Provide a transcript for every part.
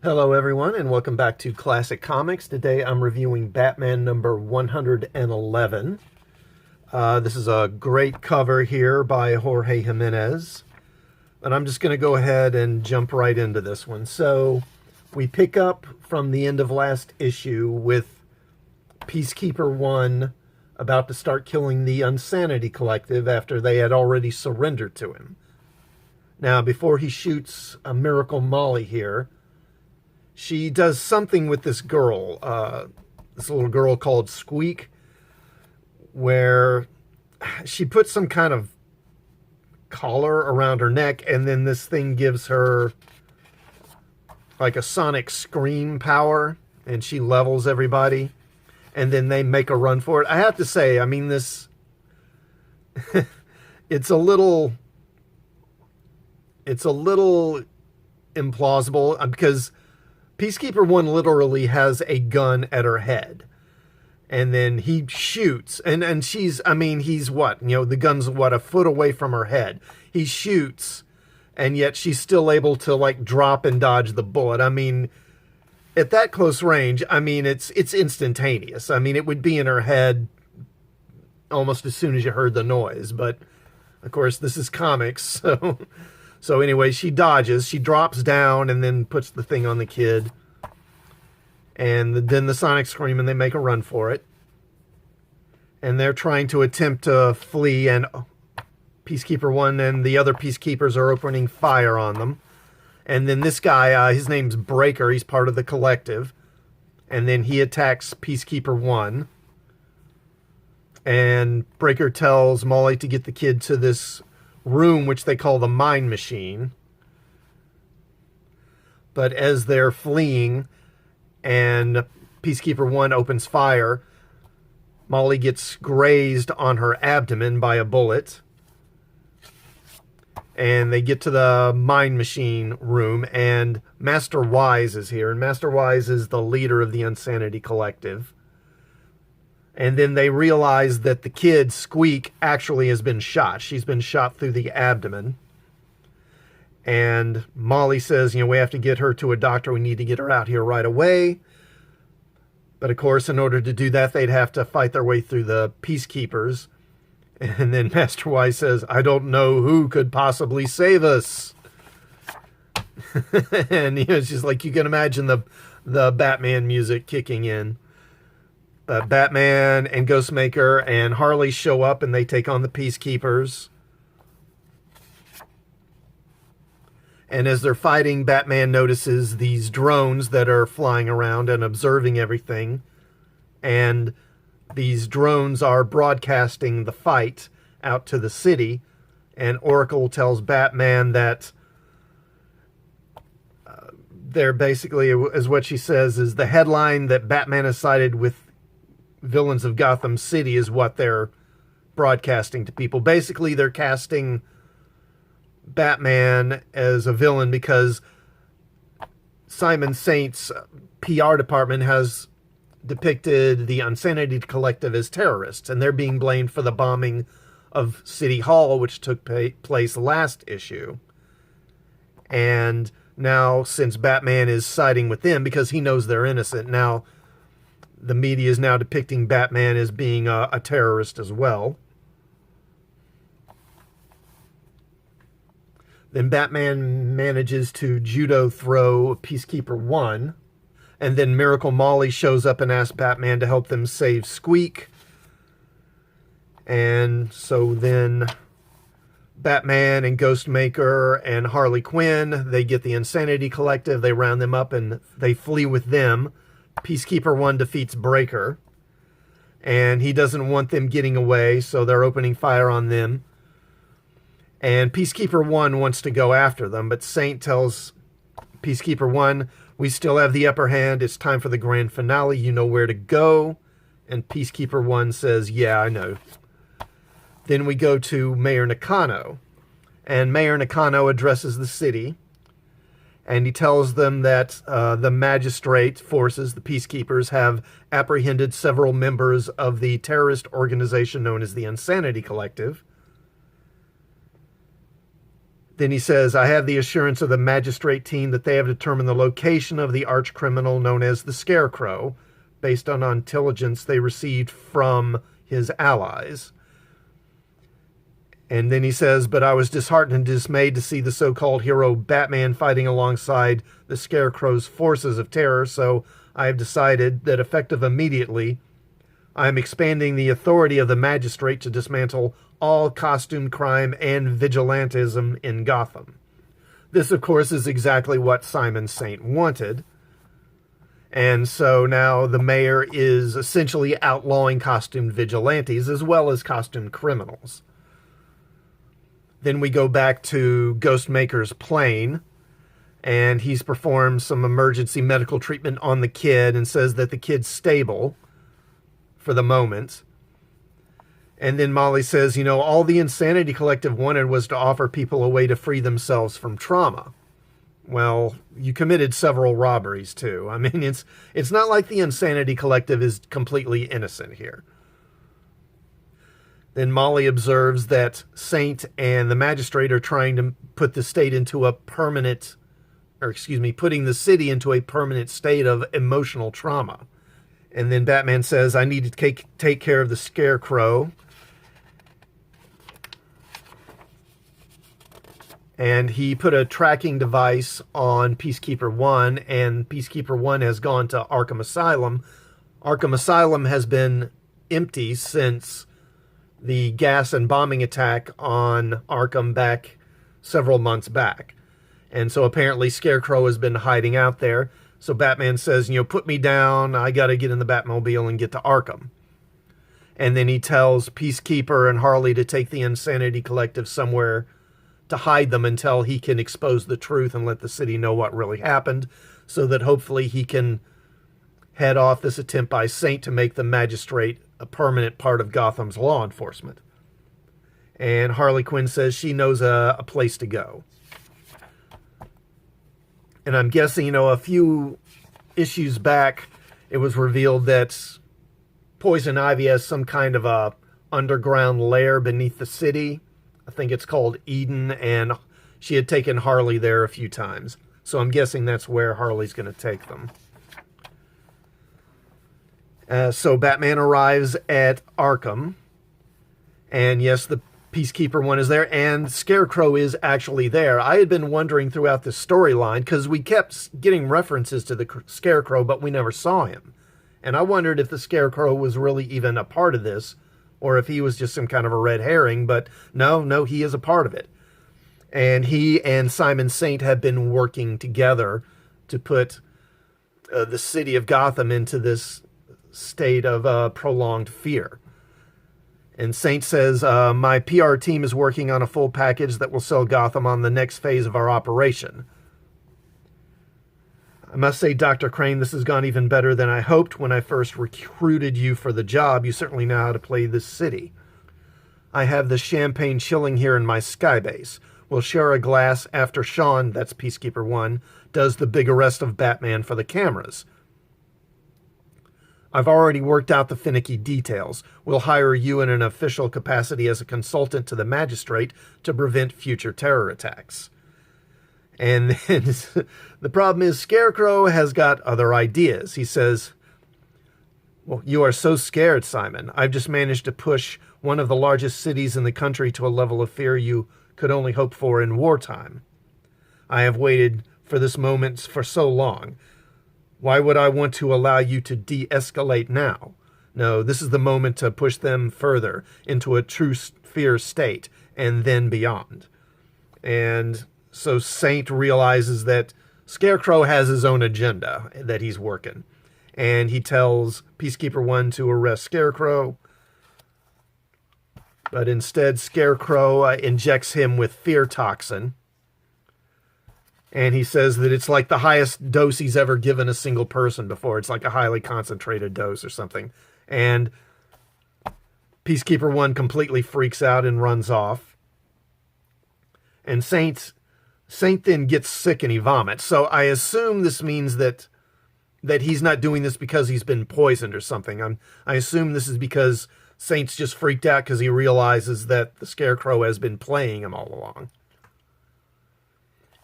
Hello everyone and welcome back to Classic Comics. Today I'm reviewing Batman number 111. This is a great cover here by Jorge Jimenez. And I'm just going to go ahead and jump right into this one. So we pick up from the end of last issue with Peacekeeper 1 about to start killing the Insanity Collective after they had already surrendered to him. Now, before he shoots a Miracle Molly here, she does something with this girl, this little girl called Squeak, where she puts some kind of collar around her neck, and then this thing gives her like a sonic scream power, and she levels everybody, and then they make a run for it. I have to say, I mean, this, it's a little implausible, because Peacekeeper 1 literally has a gun at her head. And then he shoots. And she's, I mean, he's what? You know, the gun's what, a foot away from her head. He shoots, and yet she's still able to, like, drop and dodge the bullet. I mean, at that close range, I mean, it's instantaneous. I mean, it would be in her head almost as soon as you heard the noise. But, of course, this is comics, so... So anyway, she dodges, she drops down, and then puts the thing on the kid. And then the sonic scream, and they make a run for it. And they're trying to attempt to flee, and Peacekeeper 1 and the other Peacekeepers are opening fire on them. And then this guy, his name's Breaker, he's part of the collective. And then he attacks Peacekeeper 1. And Breaker tells Molly to get the kid to this room, which they call the Mind Machine. But as they're fleeing and Peacekeeper 1 opens fire, Molly gets grazed on her abdomen by a bullet. And they get to the Mind Machine room, and Master Wise is here. And Master Wise is the leader of the Insanity Collective. And then they realize that the kid, Squeak, actually has been shot. She's been shot through the abdomen. And Molly says, you know, we have to get her to a doctor. We need to get her out here right away. But, of course, in order to do that, they'd have to fight their way through the Peacekeepers. And then Master Wise says, I don't know who could possibly save us. And, you know, it's just like you can imagine the Batman music kicking in. Batman and Ghostmaker and Harley show up, and they take on the Peacekeepers. And as they're fighting, Batman notices these drones that are flying around and observing everything. And these drones are broadcasting the fight out to the city. And Oracle tells Batman that they're basically, as what she says, is the headline that Batman has sided with villains of Gotham City is what they're broadcasting to people. Basically, they're casting Batman as a villain because Simon Saint's PR department has depicted the Insanity Collective as terrorists, and they're being blamed for the bombing of City Hall, which took place last issue. And now, since Batman is siding with them because he knows they're innocent, now the media is now depicting Batman as being a terrorist as well. Then Batman manages to judo throw Peacekeeper 1. And then Miracle Molly shows up and asks Batman to help them save Squeak. And so then Batman and Ghostmaker and Harley Quinn, they get the Insanity Collective. They round them up and they flee with them. Peacekeeper 1 defeats Breaker, and he doesn't want them getting away, so they're opening fire on them. And Peacekeeper 1 wants to go after them, but Saint tells Peacekeeper 1, we still have the upper hand, it's time for the grand finale, you know where to go. And Peacekeeper 1 says, yeah, I know. Then we go to Mayor Nakano, and Mayor Nakano addresses the city. And he tells them that the magistrate forces, the Peacekeepers, have apprehended several members of the terrorist organization known as the Insanity Collective. Then he says, I have the assurance of the magistrate team that they have determined the location of the arch criminal known as the Scarecrow, based on intelligence they received from his allies. And then he says, but I was disheartened and dismayed to see the so-called hero Batman fighting alongside the Scarecrow's forces of terror, so I have decided that effective immediately, I am expanding the authority of the magistrate to dismantle all costume crime and vigilantism in Gotham. This, of course, is exactly what Simon Saint wanted. And so now the mayor is essentially outlawing costume vigilantes as well as costume criminals. Then we go back to Ghostmaker's plane, and he's performed some emergency medical treatment on the kid and says that the kid's stable for the moment. And then Molly says, you know, all the Insanity Collective wanted was to offer people a way to free themselves from trauma. Well, you committed several robberies too. I mean, it's not like the Insanity Collective is completely innocent here. Then Molly observes that Saint and the magistrate are trying to put the state into a permanent, putting the city into a permanent state of emotional trauma. And then Batman says, I need to take care of the Scarecrow. And he put a tracking device on Peacekeeper 1, and Peacekeeper 1 has gone to Arkham Asylum. Arkham Asylum has been empty since the gas and bombing attack on Arkham back several months back. And so apparently Scarecrow has been hiding out there. So Batman says, you know, put me down. I got to get in the Batmobile and get to Arkham. And then he tells Peacekeeper and Harley to take the Insanity Collective somewhere to hide them until he can expose the truth and let the city know what really happened, so that hopefully he can head off this attempt by Saint to make the magistrate a permanent part of Gotham's law enforcement. And Harley Quinn says she knows a place to go. And I'm guessing, you know, a few issues back, it was revealed that Poison Ivy has some kind of a underground lair beneath the city. I think it's called Eden, and she had taken Harley there a few times. So I'm guessing that's where Harley's going to take them. So Batman arrives at Arkham, and yes, the Peacekeeper 1 is there, and Scarecrow is actually there. I had been wondering throughout this storyline, because we kept getting references to the Scarecrow, but we never saw him. And I wondered if the Scarecrow was really even a part of this, or if he was just some kind of a red herring, but no, he is a part of it. And he and Simon Saint have been working together to put the city of Gotham into this state of prolonged fear. And Saint says, my PR team is working on a full package that will sell Gotham on the next phase of our operation. I must say, Dr. Crane, this has gone even better than I hoped when I first recruited you for the job. You certainly know how to play this city. I have the champagne chilling here in my skybase. We'll share a glass after Sean, that's Peacekeeper 1, does the big arrest of Batman for the cameras. I've already worked out the finicky details. We'll hire you in an official capacity as a consultant to the magistrate to prevent future terror attacks. And then the problem is Scarecrow has got other ideas. He says, well, you are so scared, Simon. I've just managed to push one of the largest cities in the country to a level of fear you could only hope for in wartime. I have waited for this moment for so long. Why would I want to allow you to de-escalate now? No, this is the moment to push them further into a true fear state and then beyond. And so Saint realizes that Scarecrow has his own agenda that he's working. And he tells Peacekeeper 1 to arrest Scarecrow. But instead, Scarecrow injects him with fear toxin. And he says that it's like the highest dose he's ever given a single person before. It's like a highly concentrated dose or something. And Peacekeeper 1 completely freaks out and runs off. And Saint then gets sick and he vomits. So I assume this means that he's not doing this because he's been poisoned or something. I assume this is because Saint's just freaked out because he realizes that the Scarecrow has been playing him all along.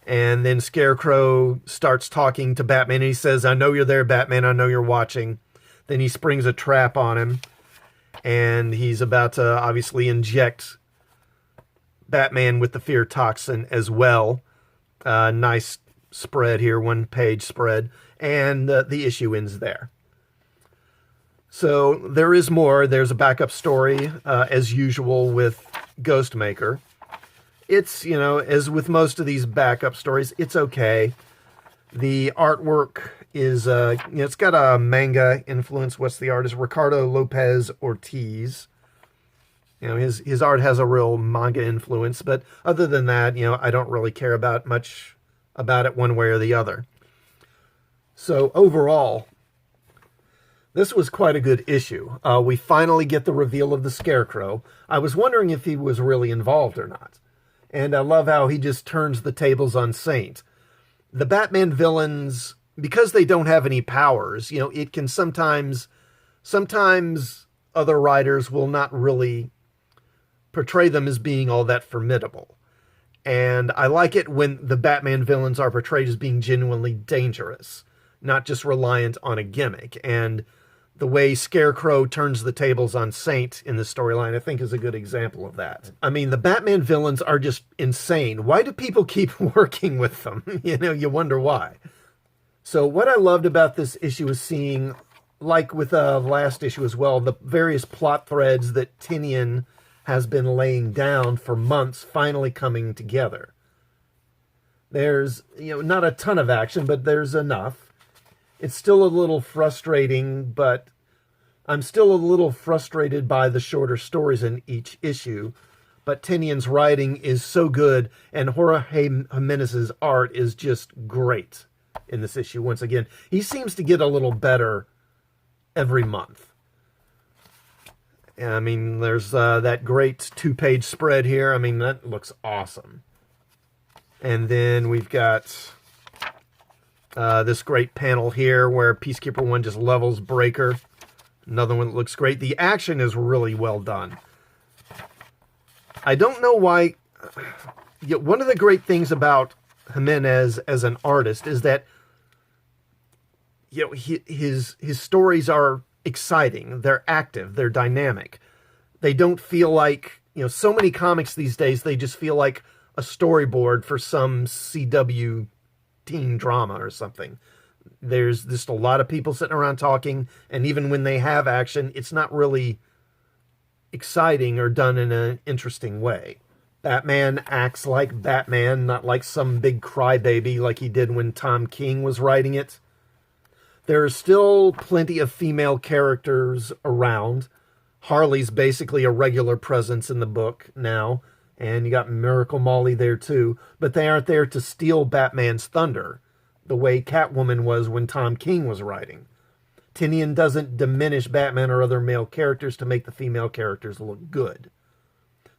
And then Scarecrow starts talking to Batman, and he says, "I know you're there, Batman. I know you're watching." Then he springs a trap on him, and he's about to obviously inject Batman with the fear toxin as well. Nice spread here, 1-page spread, and the issue ends there. So there is more. There's a backup story, as usual, with Ghostmaker. It's, as with most of these backup stories, it's okay. The artwork is, it's got a manga influence. What's the artist? Ricardo Lopez Ortiz. His art has a real manga influence, but other than that, I don't really care much about it one way or the other. So overall, this was quite a good issue. We finally get the reveal of the Scarecrow. I was wondering if he was really involved or not. And I love how he just turns the tables on Saint. The Batman villains, because they don't have any powers, it can sometimes other writers will not really portray them as being all that formidable. And I like it when the Batman villains are portrayed as being genuinely dangerous, not just reliant on a gimmick. And the way Scarecrow turns the tables on Saint in the storyline, I think, is a good example of that. I mean, the Batman villains are just insane. Why do people keep working with them? You wonder why. So what I loved about this issue is seeing, like with the last issue as well, the various plot threads that Tynion has been laying down for months finally coming together. There's, not a ton of action, but there's enough. It's still a little frustrating, but I'm still a little frustrated by the shorter stories in each issue. But Tynion's writing is so good, and Jorge Jimenez's art is just great in this issue. Once again, he seems to get a little better every month. I mean, there's that great 2-page spread here. I mean, that looks awesome. And then we've got this great panel here where Peacekeeper 1 just levels Breaker. Another one that looks great. The action is really well done. I don't know why. One of the great things about Jimenez as an artist is that his stories are exciting. They're active. They're dynamic. They don't feel like, so many comics these days, they just feel like a storyboard for some CW teen drama or something. There's just a lot of people sitting around talking, and even when they have action, it's not really exciting or done in an interesting way. Batman acts like Batman, not like some big crybaby like he did when Tom King was writing it. There are still plenty of female characters around. Harley's basically a regular presence in the book now, and you got Miracle Molly there too, but they aren't there to steal Batman's thunder, the way Catwoman was when Tom King was writing. Tynion doesn't diminish Batman or other male characters to make the female characters look good.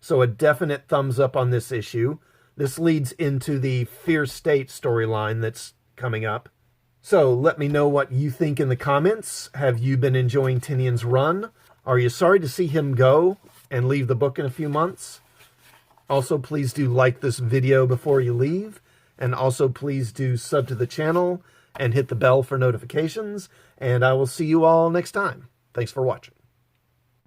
So a definite thumbs up on this issue. This leads into the Fear State storyline that's coming up. So let me know what you think in the comments. Have you been enjoying Tynion's run? Are you sorry to see him go and leave the book in a few months? Also, please do like this video before you leave. And also, please do sub to the channel and hit the bell for notifications. And I will see you all next time. Thanks for watching.